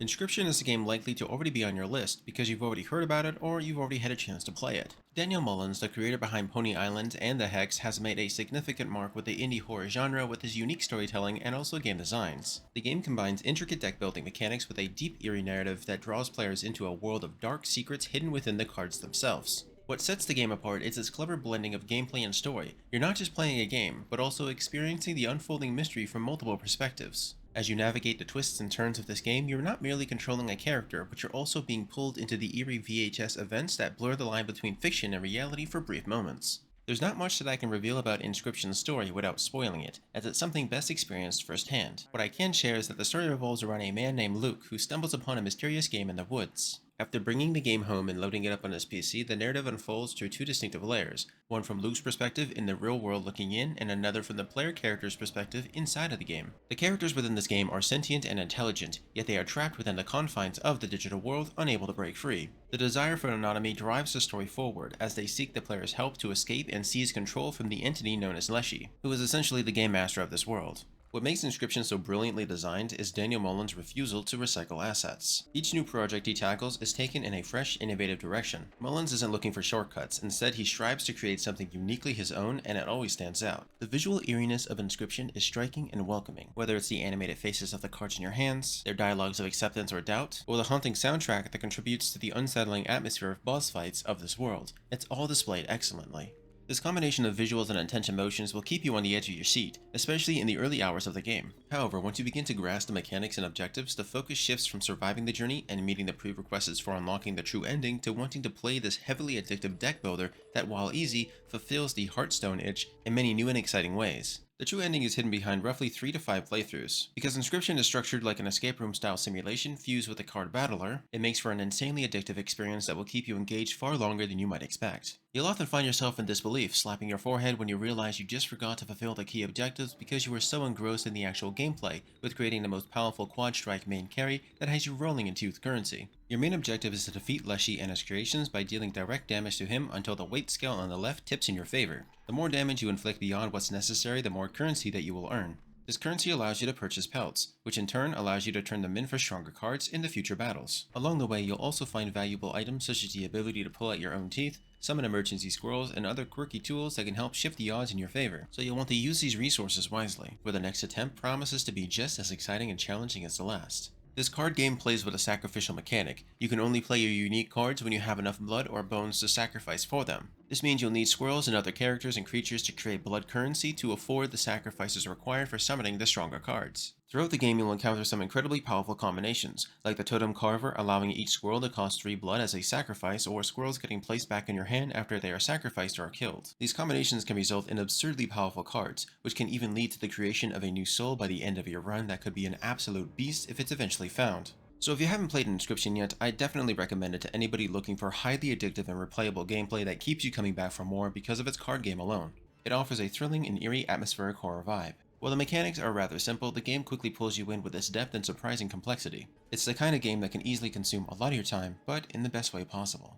Inscryption is a game likely to already be on your list because you've already heard about it or you've already had a chance to play it. Daniel Mullins, the creator behind Pony Island and The Hex, has made a significant mark with the indie horror genre with his unique storytelling and also game designs. The game combines intricate deck building mechanics with a deep, eerie narrative that draws players into a world of dark secrets hidden within the cards themselves. What sets the game apart is its clever blending of gameplay and story. You're not just playing a game, but also experiencing the unfolding mystery from multiple perspectives. As you navigate the twists and turns of this game, you're not merely controlling a character, but you're also being pulled into the eerie VHS events that blur the line between fiction and reality for brief moments. There's not much that I can reveal about Inscryption's story without spoiling it, as it's something best experienced firsthand. What I can share is that the story revolves around a man named Luke who stumbles upon a mysterious game in the woods. After bringing the game home and loading it up on his PC, the narrative unfolds through two distinctive layers, one from Luke's perspective in the real world looking in, and another from the player character's perspective inside of the game. The characters within this game are sentient and intelligent, yet they are trapped within the confines of the digital world, unable to break free. The desire for autonomy drives the story forward, as they seek the player's help to escape and seize control from the entity known as Leshy, who is essentially the game master of this world. What makes Inscryption so brilliantly designed is Daniel Mullins' refusal to recycle assets. Each new project he tackles is taken in a fresh, innovative direction. Mullins isn't looking for shortcuts, instead he strives to create something uniquely his own, and it always stands out. The visual eeriness of Inscryption is striking and welcoming, whether it's the animated faces of the cards in your hands, their dialogues of acceptance or doubt, or the haunting soundtrack that contributes to the unsettling atmosphere of boss fights of this world. It's all displayed excellently. This combination of visuals and intense emotions will keep you on the edge of your seat, especially in the early hours of the game. However, once you begin to grasp the mechanics and objectives, the focus shifts from surviving the journey and meeting the prerequisites for unlocking the true ending to wanting to play this heavily addictive deck builder that, while easy, fulfills the Hearthstone itch in many new and exciting ways. The true ending is hidden behind roughly 3 to 5 playthroughs. Because Inscryption is structured like an escape room style simulation fused with a card battler, it makes for an insanely addictive experience that will keep you engaged far longer than you might expect. You'll often find yourself in disbelief, slapping your forehead when you realize you just forgot to fulfill the key objectives because you were so engrossed in the actual gameplay, with creating the most powerful quad strike main carry that has you rolling in tooth currency. Your main objective is to defeat Leshy and his creations by dealing direct damage to him until the weight scale on the left tips in your favor. The more damage you inflict beyond what's necessary, the more currency that you will earn. This currency allows you to purchase pelts, which in turn allows you to turn them in for stronger cards in the future battles. Along the way, you'll also find valuable items such as the ability to pull out your own teeth, summon emergency squirrels, and other quirky tools that can help shift the odds in your favor, so you'll want to use these resources wisely, where the next attempt promises to be just as exciting and challenging as the last. This card game plays with a sacrificial mechanic. You can only play your unique cards when you have enough blood or bones to sacrifice for them. This means you'll need squirrels and other characters and creatures to create blood currency to afford the sacrifices required for summoning the stronger cards. Throughout the game, you'll encounter some incredibly powerful combinations, like the Totem Carver allowing each squirrel to cost 3 blood as a sacrifice, or squirrels getting placed back in your hand after they are sacrificed or killed. These combinations can result in absurdly powerful cards, which can even lead to the creation of a new soul by the end of your run that could be an absolute beast if it's eventually found. So if you haven't played Inscryption yet, I definitely recommend it to anybody looking for highly addictive and replayable gameplay that keeps you coming back for more because of its card game alone. It offers a thrilling and eerie atmospheric horror vibe. While the mechanics are rather simple, the game quickly pulls you in with its depth and surprising complexity. It's the kind of game that can easily consume a lot of your time, but in the best way possible.